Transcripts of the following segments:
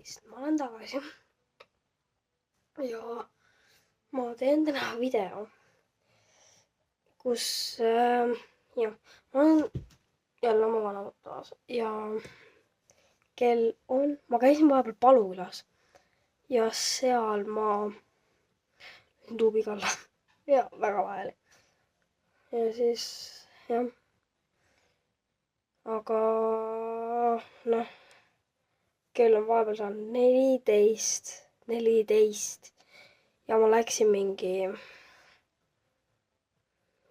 tervist, ma olen tagasi ja ma teen täna video, kus jah, ma olen jälle oma vanemate toas ja ma käisin vahepeal Palukülas ja seal ma tuubi kalla ja väga vajalik. Ja siis jah, aga noh, kell on vahepeal saanud 14 ja ma läksin mingi,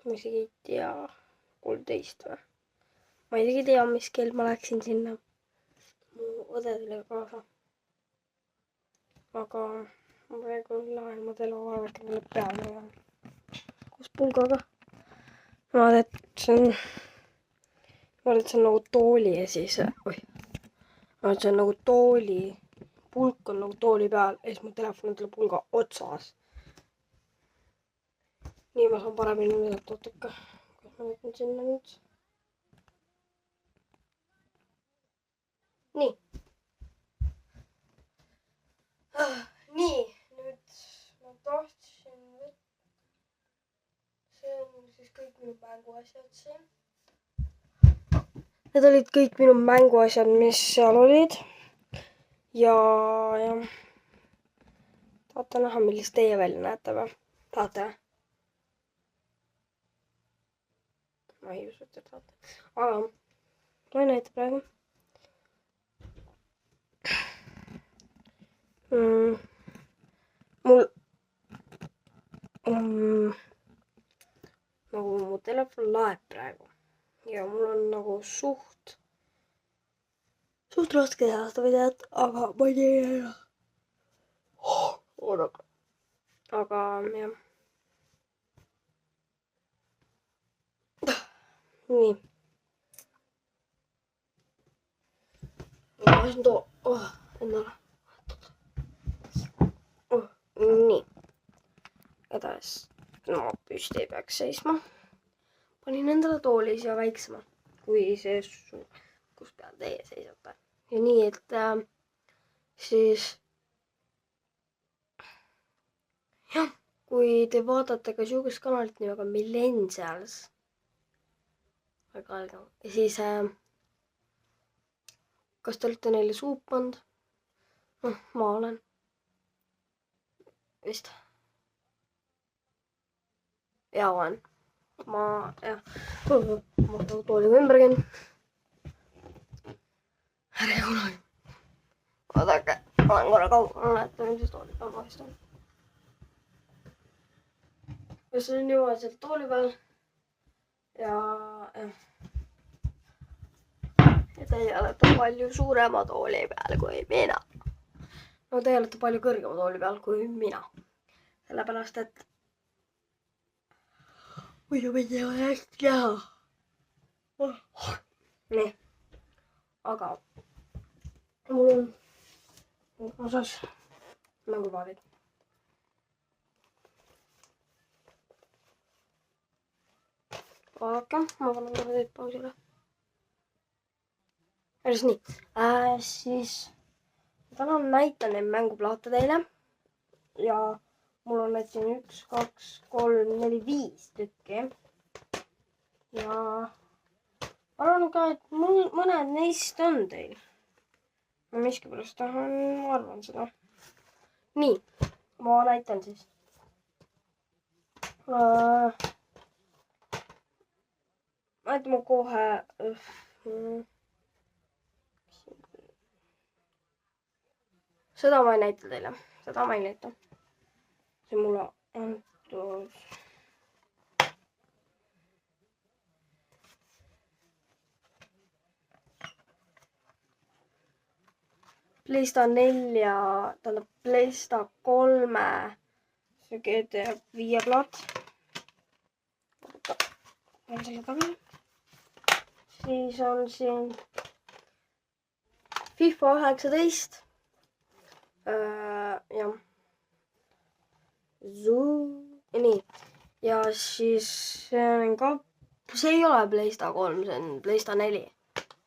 ma isegi ei tea, 13 või? Ma isegi ei tea, mis kell ma läksin sinna. Mu õde tuli kaasa. aga ma praegu lähen, ma teile vaadake neile peale ja koos pulgaga. Ma vaatasin nagu tooli ja siis, see on nagu tooli, pulk on nagu tooli peal ja siis mu telefon on selle pulga otsas. Nii ma saan paremini näidata, ootake, kas ma võtan sinna nüüd. Nii, nüüd ma tahtsin võtta, see on siis kõik minu mänguasjad siin. Need olid kõik minu mänguasjad, mis seal olid. Ja tahate näha, millist teie välja näete või? Tahate? Ma ei usu, et te tahate. Aga ma ei näita praegu. Mul nagu mu telefon laeb praegu. Ja mul on nagu suht raske teha seda videot, aga ma ei tea. Oodake. Aga jah. Nii. Ma lasin endale. Nii. Edasi. No püsti ei peaks seisma. Panin endale tooli siia väiksema, kui see kus peal teie seisate. Ja nii, et siis jah, kui te vaatate ka siukest kanalit nimega Millennials, väga alge, ja siis kas te olete neile suud pannud? Ma olen vist. Ja olen. Ma tooliga ümber käin. Ärge kunagi. Vaadake, olen korra kaugel, näete, mis tooli peal ma istun. Ja see on niimoodi seal tooli peal. Ja teie olete palju suurema tooli peal kui mina. No teie olete palju kõrgema tooli peal kui mina. Sellepärast, et muidu mind ei ole hästi näha. Nii. Aga mul on osas mängupaadid. Vaadake, ma panen korra teid pausile. Päris nii. Siis täna näitan neid mänguplaate teile. Ja mul on neid siin 1, 2, 3, 4, 5 tükki. Ja arvan ka, et mõned neist on teil. Ma miskipärast arvan seda. Nii, ma näitan siis. Näitame kohe. Seda ma ei näita teile. Seda ma ei näita. See mulle antud. Playsta 4, tähendab Playsta 3, see GTA 5 plaat. Veel selle tagasi. Siis on siin FIFA 19. Jah. Nii. Ja siis see on ka, see ei ole Playsta 3, see on Playsta 4.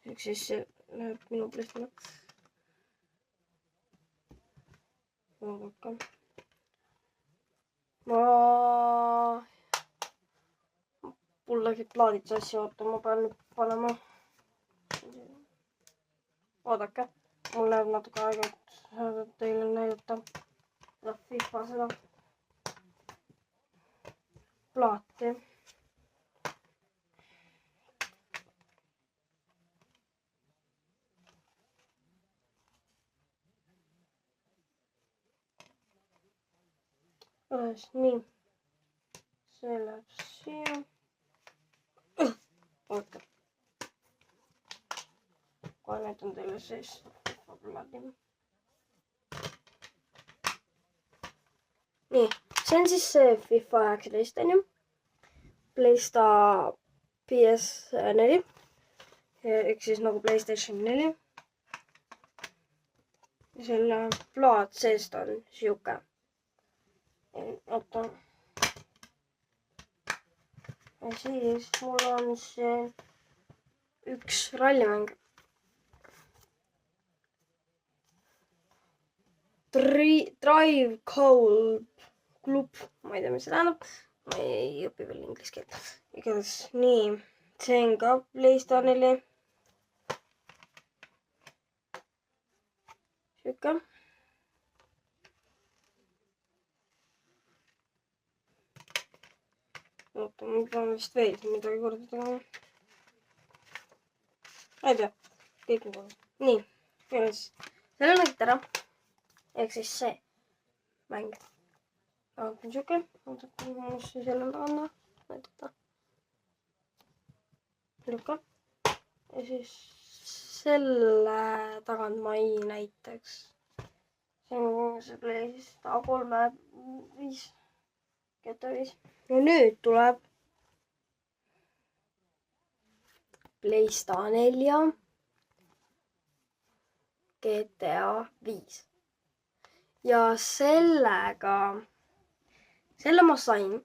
Ehk siis see läheb minu Playstale. oodake. Mul läksid plaadid sassi, oota, ma pean nüüd panema. Oodake, mul läheb natuke aega, et saada teile näidata FIFA seda plaati. Nii, see läheb siia. Oota. Kohe näitan teile siis plaadi. Nii, see on siis see FIFA 19, on ju. Playsta PS4. Ehk siis nagu PlayStation 4. Ja selle plaat seest on siuke. Oota. Ja siis mul on see üks rallimäng. Drive Club, ma ei tea, mis see tähendab. Ma ei õpi veel inglise keelt. Igatahes nii, see on ka PlayStationile. Siuke. Oota, ma pean vist veel midagi korda tegema. Ei pea, kõik on korda. Nii, selle nägite ära. Ehk siis see mäng. On siuke. Oodake, ma unustasin selle tagant näidata. Siuke. Ja siis selle tagant ma ei näitaks. See on see PlayStation A3 GTA 5. Ja nüüd tuleb PlayStation 4 GTA 5. Ja selle ma sain.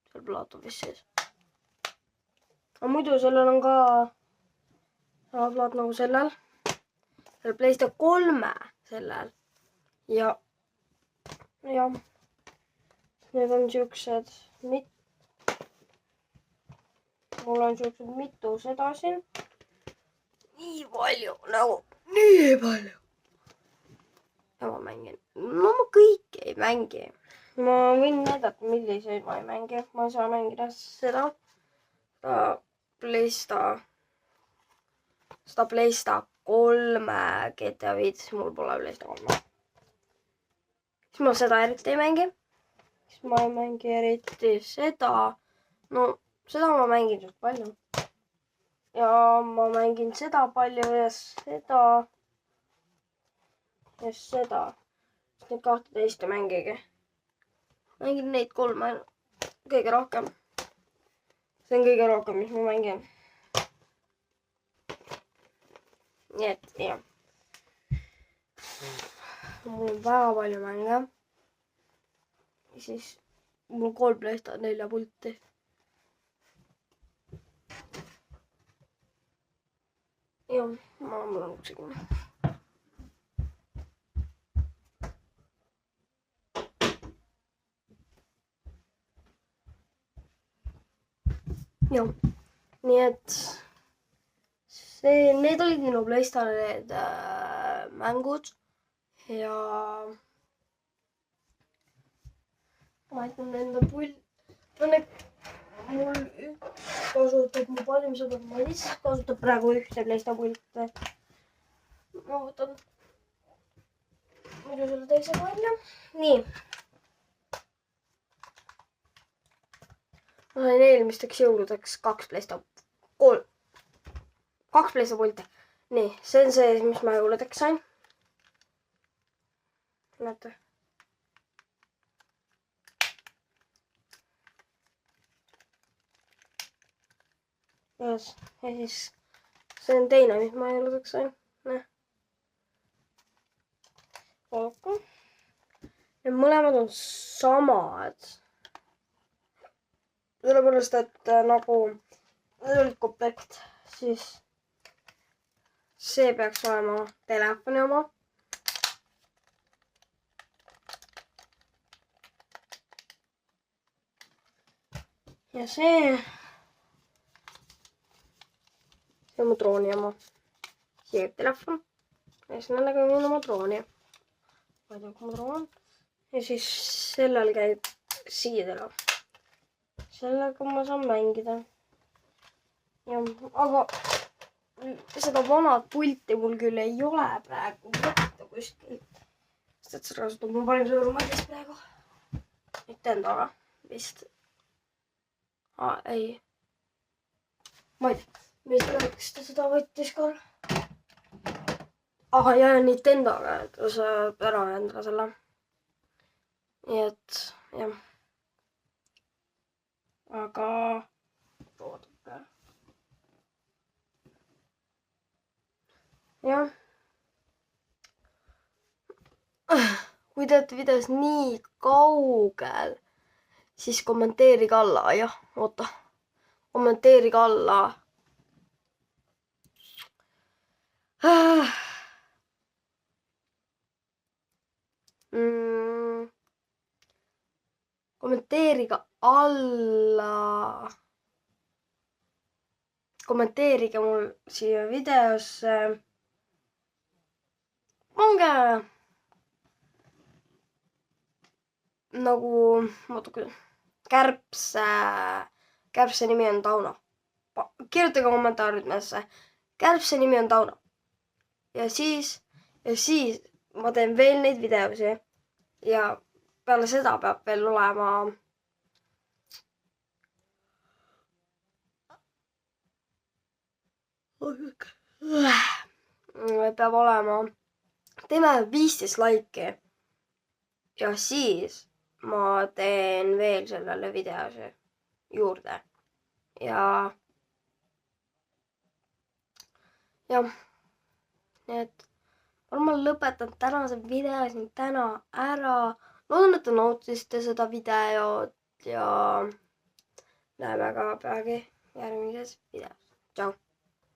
Seal plaat on vist sees. Aga muidu sellel on ka sama plaat nagu sellel. Seal PlayStation 3 sellel. Ja need on siuksed mul on siuksed mitu seda siin. Nii palju. Ja ma mängin. No ma kõike ei mängi. Ma võin näidata, milliseid ma ei mängi. Ma ei saa mängida seda PlayStation 3 GTA 5. Mul pole PlayStation 3. Siis ma seda eriti ei mängi. Siis ma ei mängi eriti seda. No seda ma mängin suht palju. Ja ma mängin seda palju ja seda. Ja seda. Neid 12 ei mängigi. Mängin neid 3 kõige rohkem. See on kõige rohkem, mis ma mängin. Nii et jah. Mul on väga palju mänge. Ja siis mul on 3 PlayStation 4 pulti. Jah, mul on üksikene. Jah, nii et need olid minu PlayStation mängud ja ma ütlen enda pult. Mul üks kasutab mu parim sõber Madis, kasutab praegu ühte PlayStation pulti. Ma võtan muidu selle teise välja. Nii. Ma sain eelmisteks jõuludeks 2 PlayStation pulti. Nii, see on see, mis ma jõuludeks sain. Näete. Ja siis see on teine, mis ma jõuludeks sain. Oota. Need mõlemad on samad. Sellepärast, et nagu olid komplekt, siis see peaks olema telefoni oma ja see on mu drooni oma. Siia telefon. Ja siis nendega on oma drooni. Ma ei tea, kui mu droon. Ja siis sellel käib siia tele. Sellega ma saan mängida. Ja, aga seda vanat pulti mul küll ei ole praegu võtta kuskilt. Sest et seda kasutab mu parim sõõr Madis praegu. Nintendoga vist. Ei. Ma ei tea, mis oleks ta seda võttis korra. Aha, ja Nintendoga, et ta saab ära endale selle. Nii et, jah. Aga oodake. Jah. Kui te olete videos nii kaugel, siis kommenteerige alla. Jah, oota. Kommenteerige alla. Kommenteerige alla. Kommenteerige mul siia videosse. Pange nagu kärbse nimi on Tauno. Kirjutage kommentaaridesse. Kärbse nimi on Tauno. Ja siis ma teen veel neid videosi. Ja peale seda peab veel olema teeme 15 laiki. Ja siis ma teen veel sellele videosi juurde. Ja nii et ma lõpetan tänase video siin täna ära. Loodan, et te nautisite seda videot ja näeme ka peagi järgmises videos. Tšau!